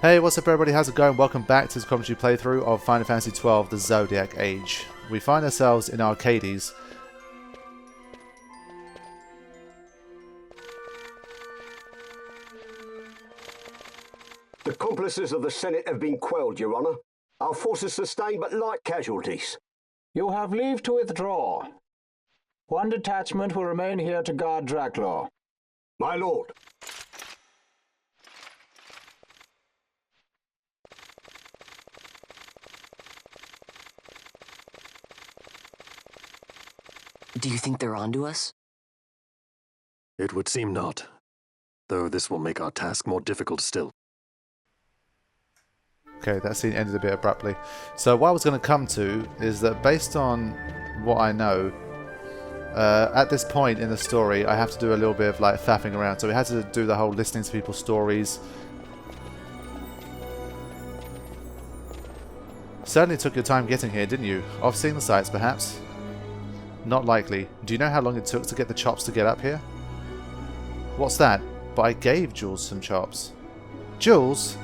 Hey, what's up everybody, how's it going? Welcome back to this commentary playthrough of Final Fantasy XII The Zodiac Age. We find ourselves in Archades. The accomplices of the Senate have been quelled, Your Honour. Our forces sustained but light casualties. You have leave to withdraw. One detachment will remain here to guard Draklor. My lord. Do you think they're onto us? It would seem not, though this will make our task more difficult still. Okay, that scene ended a bit abruptly. So what I was going to come to is that based on what I know, at this point in the story I have to do a little bit of like faffing around. So we had to do the whole listening to people's stories. Certainly took your time getting here, didn't you? Off seeing the sights, perhaps? Not likely. Do you know how long it took to get the chops to get up here? What's that? But I gave Jules some chops. Jules?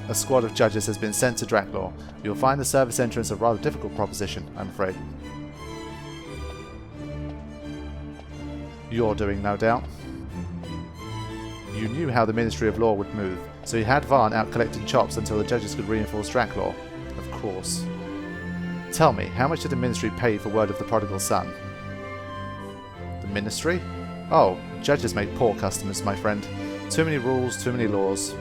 A squad of judges has been sent to Draklor. You'll find the service entrance a rather difficult proposition, I'm afraid. You're doing, no doubt. You knew how the Ministry of Law would move, so you had Varn out collecting chops until the judges could reinforce Draklor. Of course. Tell me, how much did the Ministry pay for word of the prodigal son? The Ministry? Oh, judges make poor customers, my friend. Too many rules, too many laws.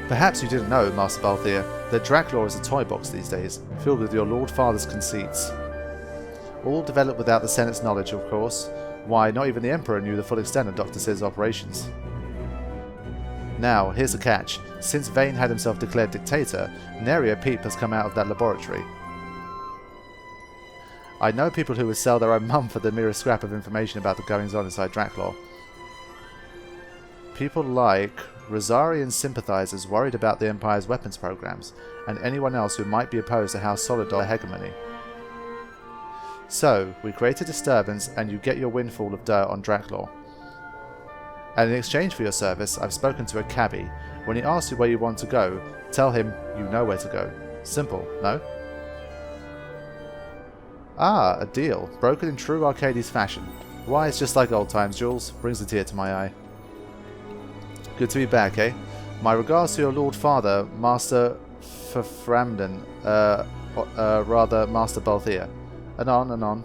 Perhaps you didn't know, Master Balthier, that Draklor is a toy box these days, filled with your Lord Father's conceits. All developed without the Senate's knowledge, of course. Why, not even the Emperor knew the full extent of Dr Cid's operations. Now, here's the catch. Since Vane had himself declared dictator, nary a peep has come out of that laboratory. I know people who would sell their own mum for the merest scrap of information about the goings-on inside Draklor. People like Rosarian sympathizers worried about the Empire's weapons programs, and anyone else who might be opposed to House Solidar hegemony. So, we create a disturbance and you get your windfall of dirt on Draklor. And in exchange for your service, I've spoken to a cabbie. When he asks you where you want to go, tell him you know where to go. Simple, no? Ah, a deal. Brokered in true Archades fashion. Why, it's just like old times, Jules. Brings a tear to my eye. Good to be back, eh? My regards to your Lord Father, Master Framden, rather, Master Balthier. Anon, anon.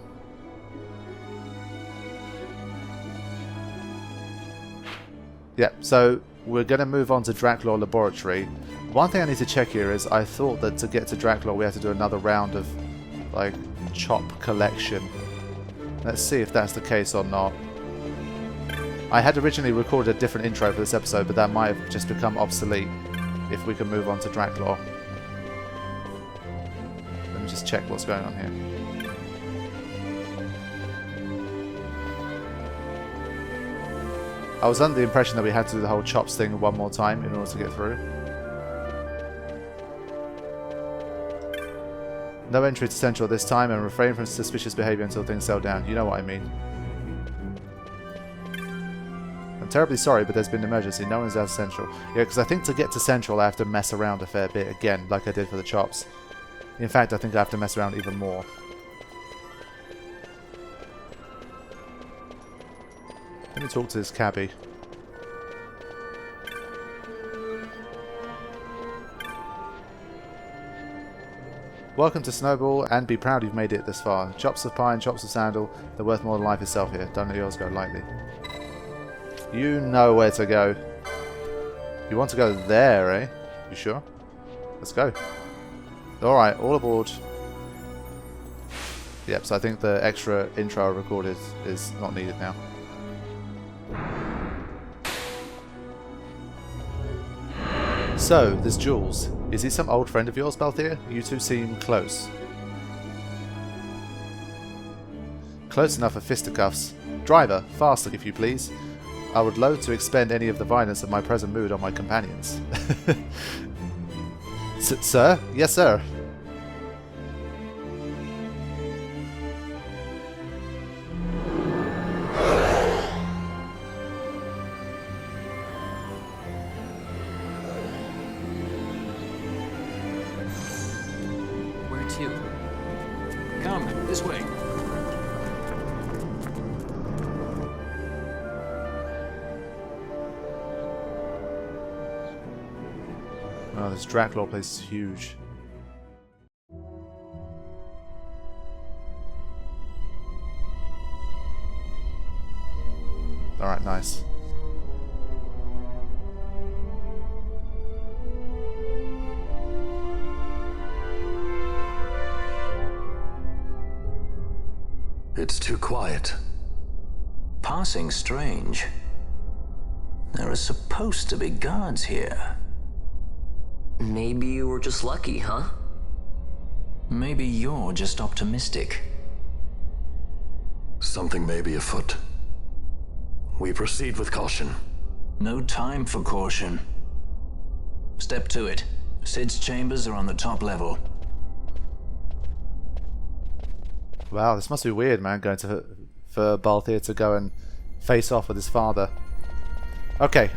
Yeah, so we're going to move on to Draklor Laboratory. One thing I need to check here is I thought that to get to Draklor we had to do another round of, like, chop collection. Let's see if that's the case or not. I had originally recorded a different intro for this episode, but that might have just become obsolete if we can move on to Draklor. Let me just check what's going on here. I was under the impression that we had to do the whole chops thing one more time in order to get through. No entry to Central this time, and refrain from suspicious behaviour until things settle down. You know what I mean. I'm terribly sorry, but there's been an emergency. No one's out of Central. Yeah, because I think to get to Central I have to mess around a fair bit again, like I did for the chops. In fact, I think I have to mess around even more. Let me talk to this cabbie. Welcome to Snowball, and be proud you've made it this far. Chops of pine, chops of sandal, they're worth more than life itself here. Don't let yours go lightly. You know where to go. You want to go there, eh? You sure? Let's go. Alright, all aboard. Yep, so I think the extra intro I recorded is not needed now. So, there's Jules. Is he some old friend of yours, Balthier? You two seem close. Close enough for fisticuffs. Driver, faster if you please. I would loathe to expend any of the violence of my present mood on my companions. Sir? Yes, sir. Come, this way. Oh, this Draklor place is huge. Alright, nice. It's too quiet. Passing strange. There are supposed to be guards here. Maybe you were just lucky, huh? Maybe you're just optimistic. Something may be afoot. We proceed with caution. No time for caution. Step to it. Cid's chambers are on the top level. Wow, this must be weird, man, going to for Balthier to go and face off with his father. Okay,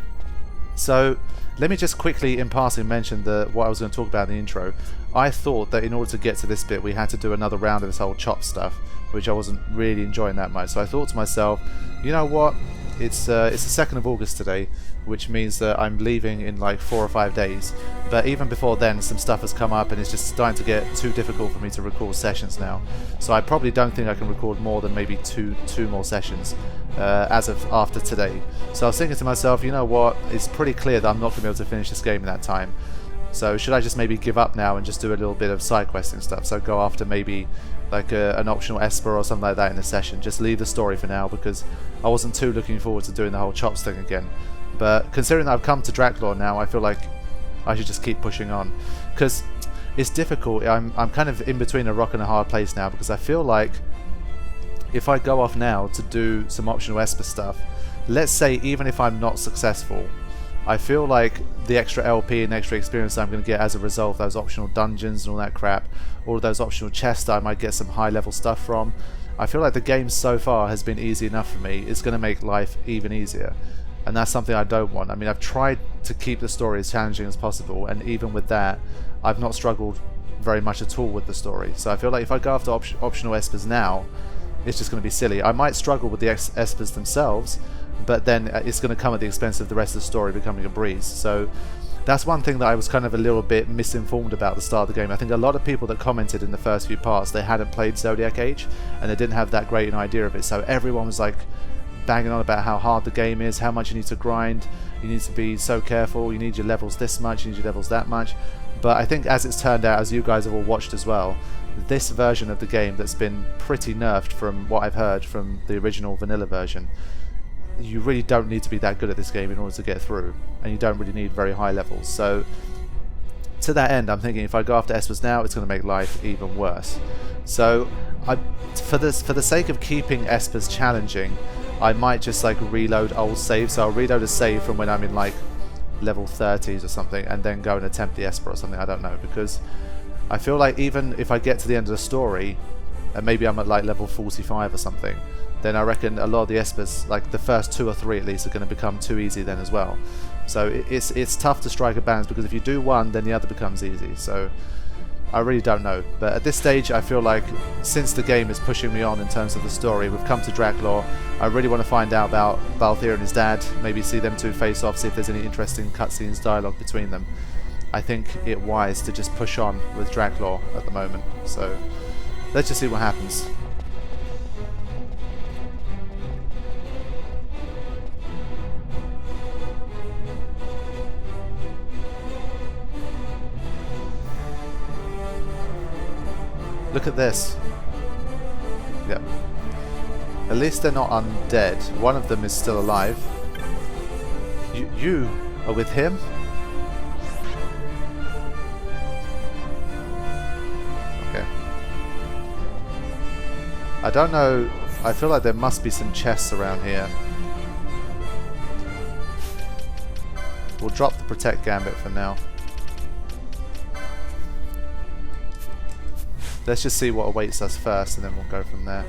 so let me just quickly, in passing, mention what I was going to talk about in the intro. I thought that in order to get to this bit, we had to do another round of this whole chop stuff, which I wasn't really enjoying that much. So I thought to myself, you know what? It's the 2nd of August today, which means that I'm leaving in like 4 or 5 days. But even before then, some stuff has come up and it's just starting to get too difficult for me to record sessions now. So I probably don't think I can record more than maybe two more sessions as of after today. So I was thinking to myself, you know what? It's pretty clear that I'm not going to be able to finish this game in that time. So should I just maybe give up now and just do a little bit of side questing stuff? So go after maybe like an optional Esper or something like that in the session. Just leave the story for now because I wasn't too looking forward to doing the whole chops thing again. But considering that I've come to Draklor now, I feel like I should just keep pushing on. Because it's difficult. I'm kind of in between a rock and a hard place now because I feel like if I go off now to do some optional Esper stuff, let's say even if I'm not successful, I feel like the extra LP and extra experience I'm going to get as a result of those optional dungeons and all that crap, all of those optional chests that I might get some high level stuff from, I feel like the game so far has been easy enough for me. It's going to make life even easier. And that's something I don't want. I mean, I've tried to keep the story as challenging as possible, and even with that, I've not struggled very much at all with the story. So I feel like if I go after optional Espers now, it's just going to be silly. I might struggle with the Espers themselves, but then it's going to come at the expense of the rest of the story becoming a breeze. So that's one thing that I was kind of a little bit misinformed about at the start of the game. I think a lot of people that commented in the first few parts, they hadn't played Zodiac Age, and they didn't have that great an idea of it. So everyone was like banging on about how hard the game is, how much you need to grind, you need to be so careful, you need your levels this much, you need your levels that much. But I think as it's turned out, as you guys have all watched as well, this version of the game that's been pretty nerfed from what I've heard from the original vanilla version, you really don't need to be that good at this game in order to get through, and you don't really need very high levels. So to that end, I'm thinking if I go after Espers now, it's going to make life even worse. So for the sake of keeping Espers challenging, I might just like reload old saves. So I'll reload a save from when I'm in like level 30s or something, and then go and attempt the Esper or something. I don't know, because I feel like even if I get to the end of the story and maybe I'm at like level 45 or something, then I reckon a lot of the Espers, like the first 2 or 3 at least, are going to become too easy then as well. So it's tough to strike a balance, because if you do one, then the other becomes easy. So I really don't know. But at this stage, I feel like since the game is pushing me on in terms of the story, we've come to Draklor, I really want to find out about Balthier and his dad, maybe see them two face off, see if there's any interesting cutscenes, dialogue between them. I think it wise to just push on with Draklor at the moment. So let's just see what happens. Look at this. Yep. At least they're not undead. One of them is still alive. You are with him? Okay. I don't know. I feel like there must be some chests around here. We'll drop the Protect Gambit for now. Let's just see what awaits us first, and then we'll go from there.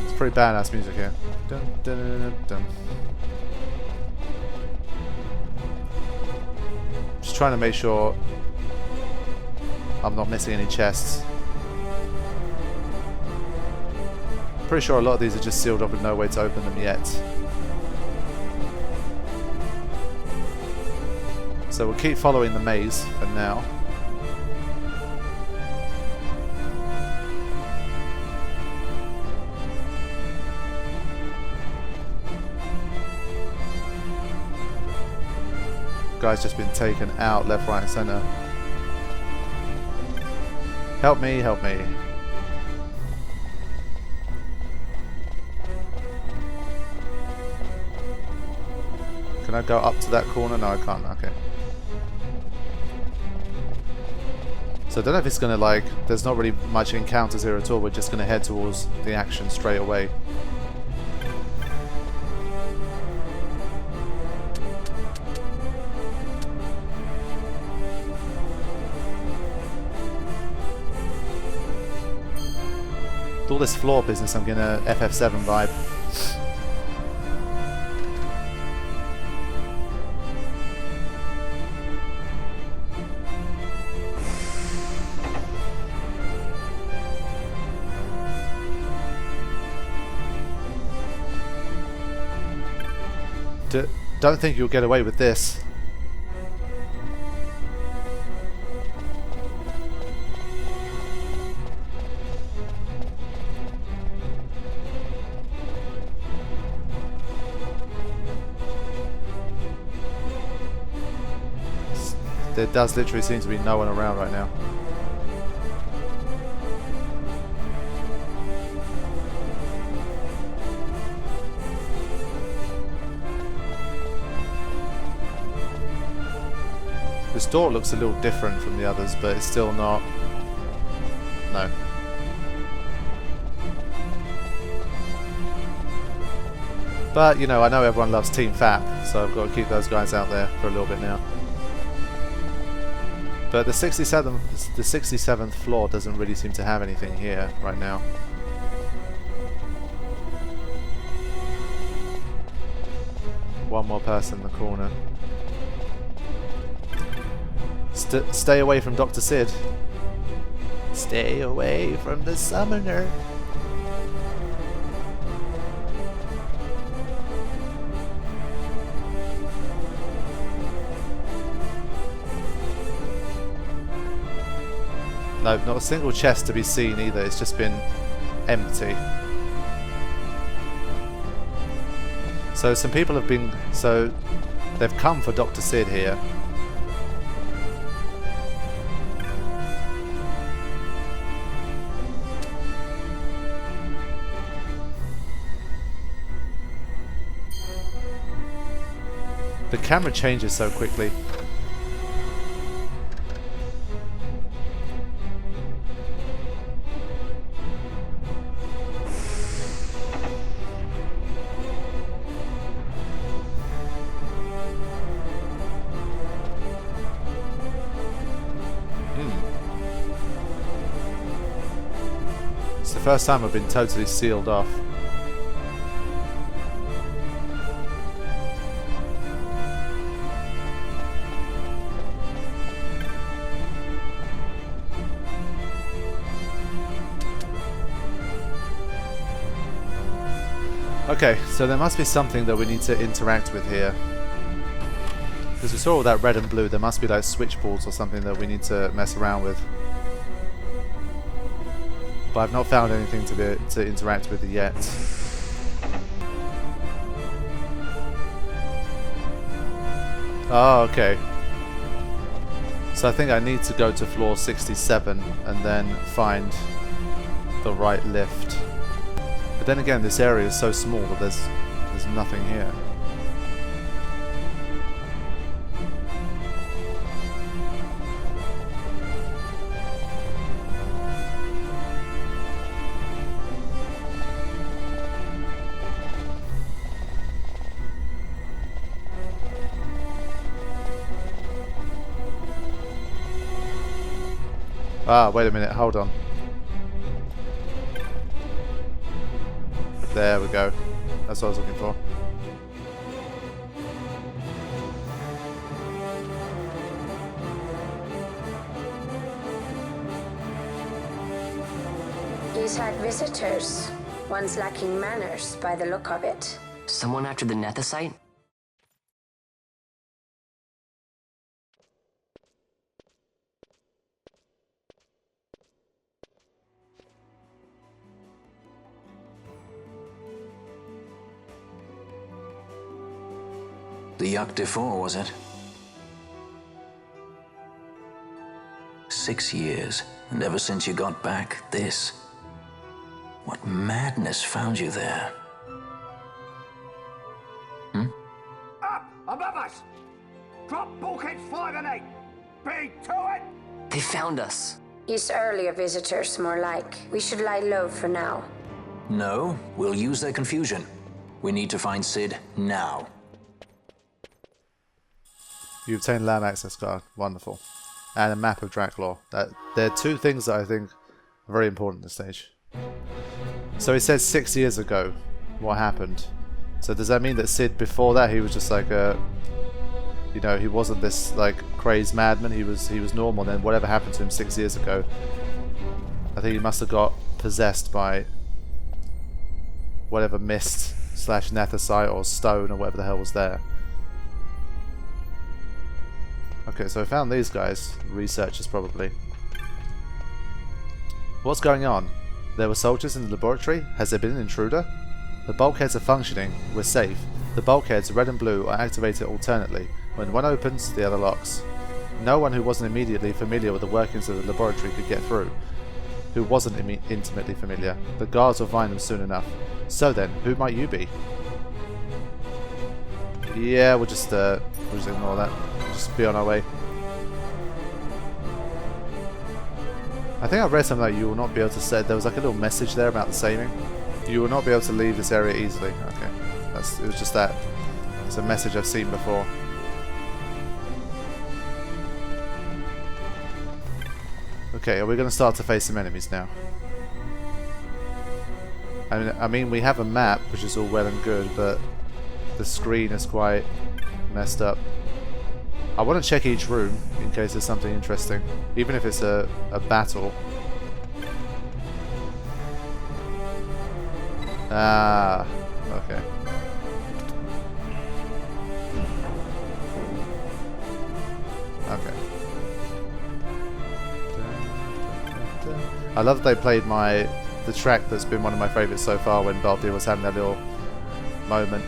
It's pretty badass music here. Dun, dun, dun, dun, dun. Just trying to make sure I'm not missing any chests. Pretty sure a lot of these are just sealed up with no way to open them yet. So we'll keep following the maze for now. Guy's just been taken out left, right and centre. Help me, help me. Can I go up to that corner? No, I can't. Okay. So I don't know if it's going to like... There's not really much encounters here at all. We're just going to head towards the action straight away. With all this floor business, I'm getting a FF7 vibe. Don't think you'll get away with this. There does literally seem to be no one around right now. This door looks a little different from the others, but it's still not... No. But, you know, I know everyone loves Team FAP, so I've got to keep those guys out there for a little bit now. But the 67th floor doesn't really seem to have anything here right now. One more person in the corner. Stay away from Dr Cid. Stay away from the summoner. No, not a single chest to be seen either. It's just been empty. So some people have been... So they've come for Dr Cid here. The camera changes so quickly. It's the first time I've been totally sealed off. Okay, so there must be something that we need to interact with here. Because we saw all that red and blue, there must be like switchboards or something that we need to mess around with. But I've not found anything to interact with yet. Oh, okay. So I think I need to go to floor 67 and then find the right lift. But then again, this area is so small that there's nothing here. Ah, wait a minute, hold on. There we go. That's what I was looking for. outside visitors. One's lacking manners by the look of it. Someone after the Nethicite? The Yuck Defoe, was it? 6 years, and ever since you got back, this. What madness found you there? Up above us! Drop bulkheads 5 and 8! Be to it! They found us. He's earlier visitors, more like. We should lie low for now. No, we'll use their confusion. We need to find Cid now. You obtain land access card. Wonderful. And a map of Draklor. There are two things that I think are very important at this stage. So he said 6 years ago what happened. So does that mean that Cid before that he was just like a, you know, he wasn't this like crazed madman, he was normal, then whatever happened to him 6 years ago, I think he must have got possessed by whatever mist / nethicite or stone or whatever the hell was there. Okay, so I found these guys, researchers probably. What's going on? There were soldiers in the laboratory? Has there been an intruder? The bulkheads are functioning. We're safe. The bulkheads, red and blue, are activated alternately. When one opens, the other locks. No one who wasn't immediately familiar with the workings of the laboratory could get through. Who wasn't intimately familiar. The guards will find them soon enough. So then, who might you be? Yeah, we'll just ignore that. We'll just be on our way. I think I read something like you will not be able to say. There was like a little message there about the saving. You will not be able to leave this area easily. Okay, it was just that. It's a message I've seen before. Okay, are we going to start to face some enemies now? I mean, we have a map, which is all well and good, but the screen is quite messed up. I want to check each room in case there's something interesting, even if it's a battle. Ah, okay. Okay. I love that they played the track that's been one of my favourites so far when Balthier was having that little moment.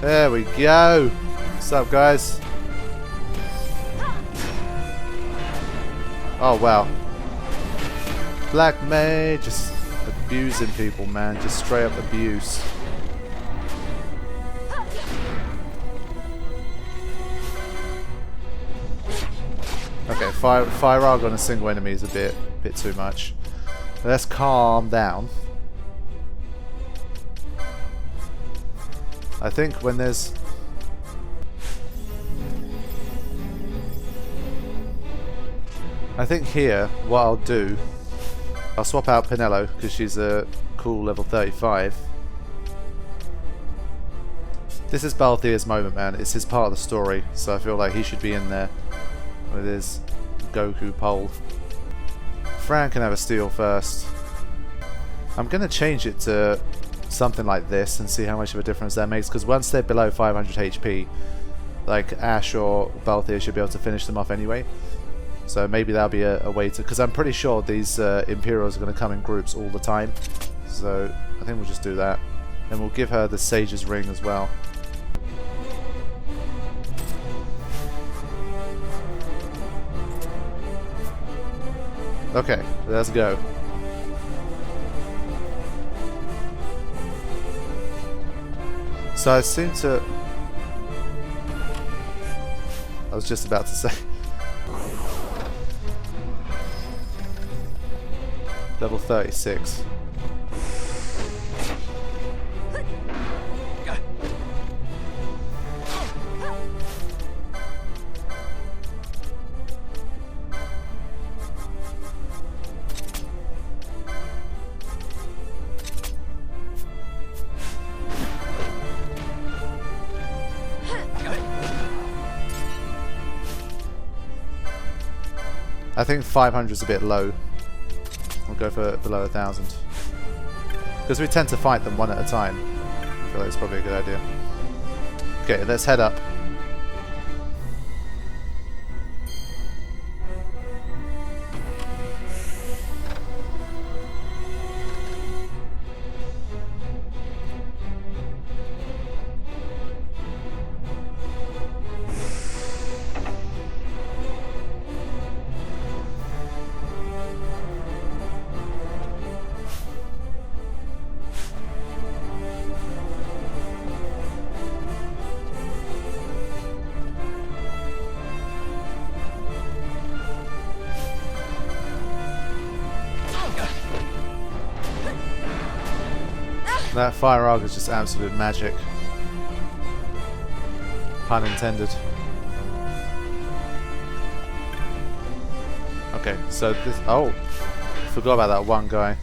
There we go! What's up, guys? Oh, wow. Black Mage just abusing people, man. Just straight up abuse. Okay, fire arg on a single enemy is a bit too much. Let's calm down. I think when there's... I think here, what I'll do, I'll swap out Pinello, because she's a cool level 35. This is Balthier's moment, man. It's his part of the story, so I feel like he should be in there with his Goku pole. Fran can have a steal first. I'm going to change it to something like this and see how much of a difference that makes, because once they're below 500 HP, like Ash or Balthier should be able to finish them off anyway. So maybe that'll be a way to... Because I'm pretty sure these Imperials are going to come in groups all the time. So I think we'll just do that. And we'll give her the Sage's Ring as well. Okay, let's go. So I seem to... I was just about to say... Level 36. I think 500 is a bit low. won't go for below 1,000. Because we tend to fight them one at a time. I feel like it's probably a good idea. Okay, let's head up. That fire arc is just absolute magic. Pun intended. Okay, so this... Oh! Forgot about that one guy.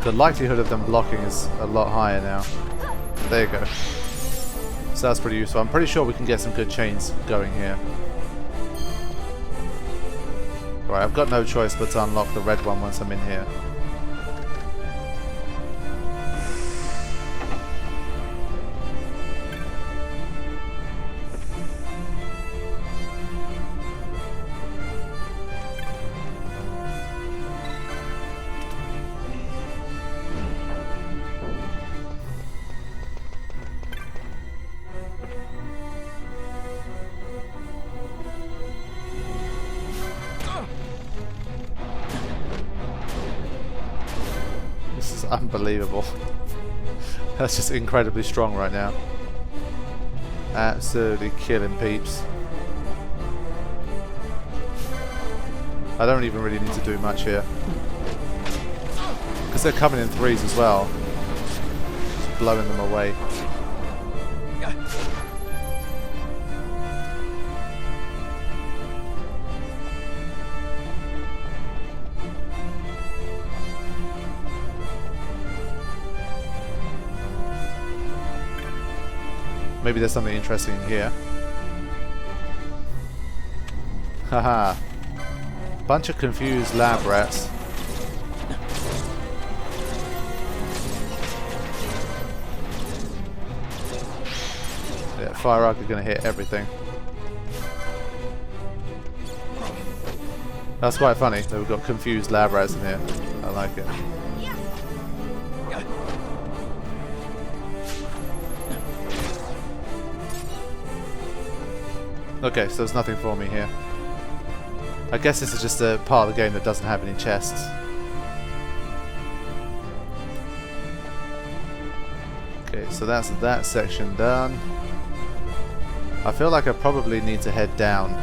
The likelihood of them blocking is a lot higher now. There you go. So that's pretty useful. I'm pretty sure we can get some good chains going here. Right, I've got no choice but to unlock the red one once I'm in here. Unbelievable. That's just incredibly strong right now. Absolutely killing peeps. I don't even really need to do much here. Because they're coming in threes as well. Just blowing them away. Maybe there's something interesting in here. Haha. Bunch of confused lab rats. Yeah, fire arc is going to hit everything. That's quite funny that we've got confused lab rats in here. I like it. Okay, so there's nothing for me here. I guess this is just a part of the game that doesn't have any chests. Okay, so that's that section done. I feel like I probably need to head down.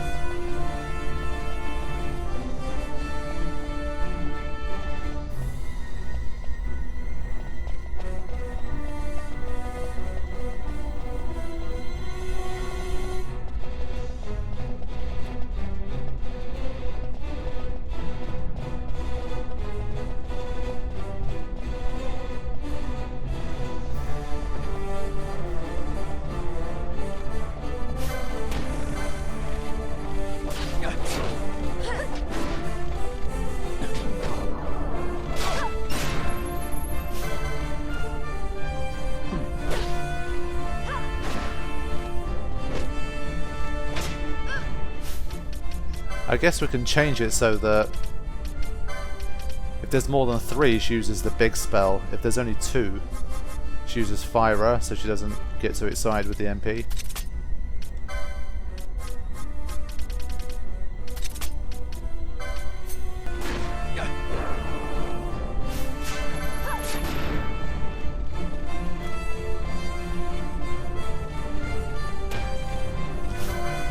I guess we can change it so that if there's more than 3, she uses the big spell. If there's only 2, she uses Fire, so she doesn't get too excited with the MP.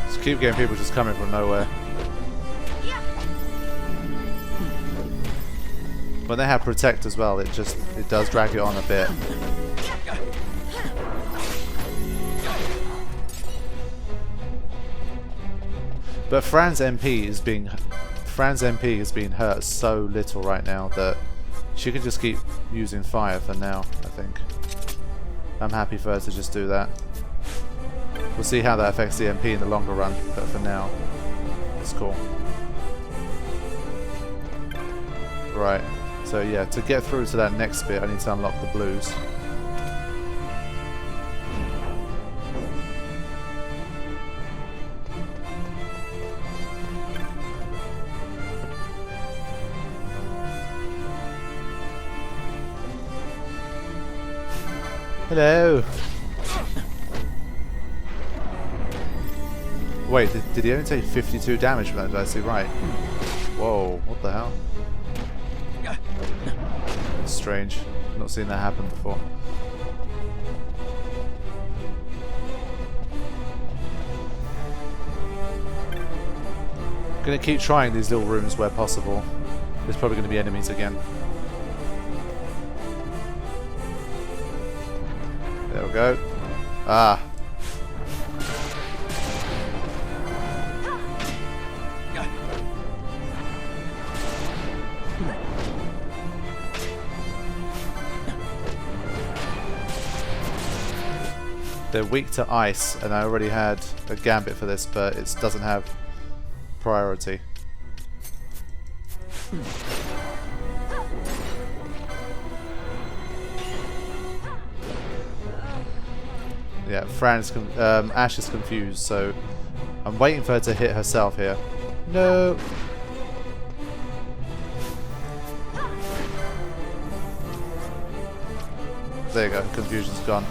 Just keep getting people just coming from nowhere. When they have Protect as well, it does drag it on a bit. But Fran's MP is being Fran's MP has been hurt so little right now that she could just keep using fire for now, I think. I'm happy for her to just do that. We'll see how that affects the MP in the longer run, but for now, it's cool. Right, so yeah, to get through to that next bit, I need to unlock the blues. Hello! Wait, did he only take 52 damage from that? Did I see right? Whoa, what the hell? Strange. Not seen that happen before. I'm gonna keep trying these little rooms where possible. There's probably gonna be enemies again. There we go. Ah. They're weak to ice, and I already had a gambit for this, but it doesn't have priority. Yeah, Ash is confused, so I'm waiting for her to hit herself here. No! There you go, confusion's gone.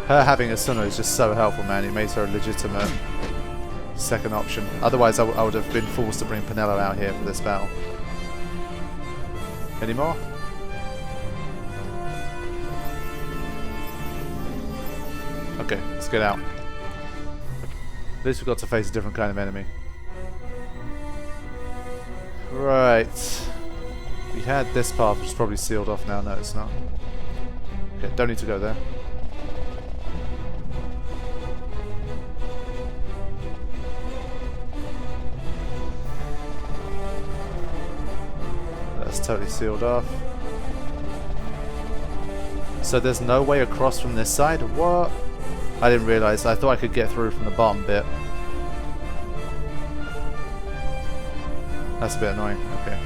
Her having a Suna is just so helpful, man. It makes her a legitimate second option. Otherwise, I would have been forced to bring Penelo out here for this battle. Any more? Okay, let's get out. At least we've got to face a different kind of enemy. Right. We had this path, which is probably sealed off now. No, it's not. Okay, don't need to go there. Totally sealed off. So there's no way across from this side? What? I didn't realise. I thought I could get through from the bottom bit. That's a bit annoying. Okay.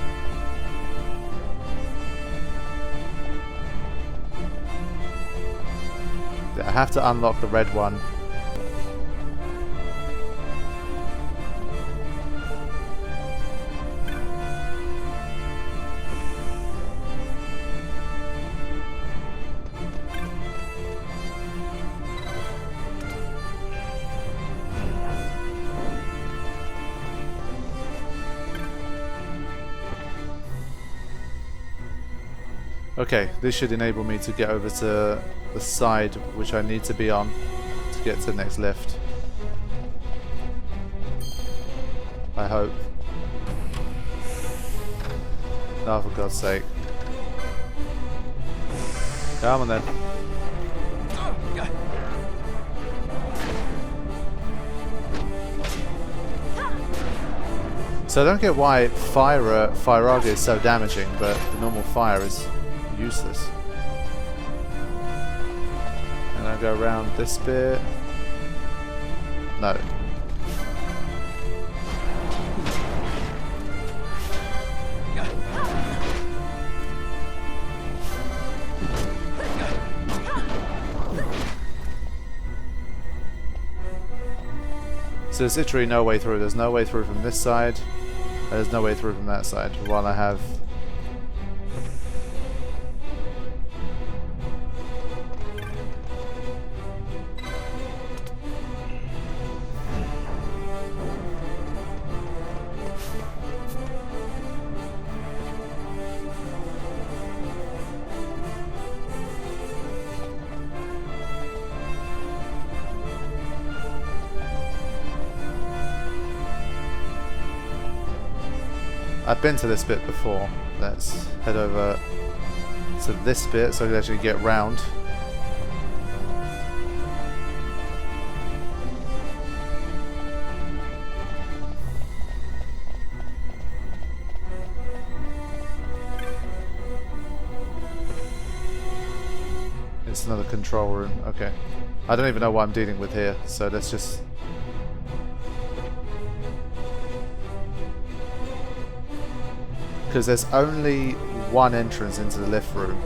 Yeah, I have to unlock the red one. Okay, this should enable me to get over to the side which I need to be on to get to the next lift. I hope. Oh, for God's sake. Come on then. So I don't get why Fire is so damaging, but the normal fire is useless. And I go around this bit. No. So there's literally no way through. There's no way through from this side. And there's no way through from that side. While I have... I've been to this bit before. Let's head over to this bit so I can actually get round. another control room. Okay. I don't even know what I'm dealing with here, so let's just... Because there's only one entrance into the lift room.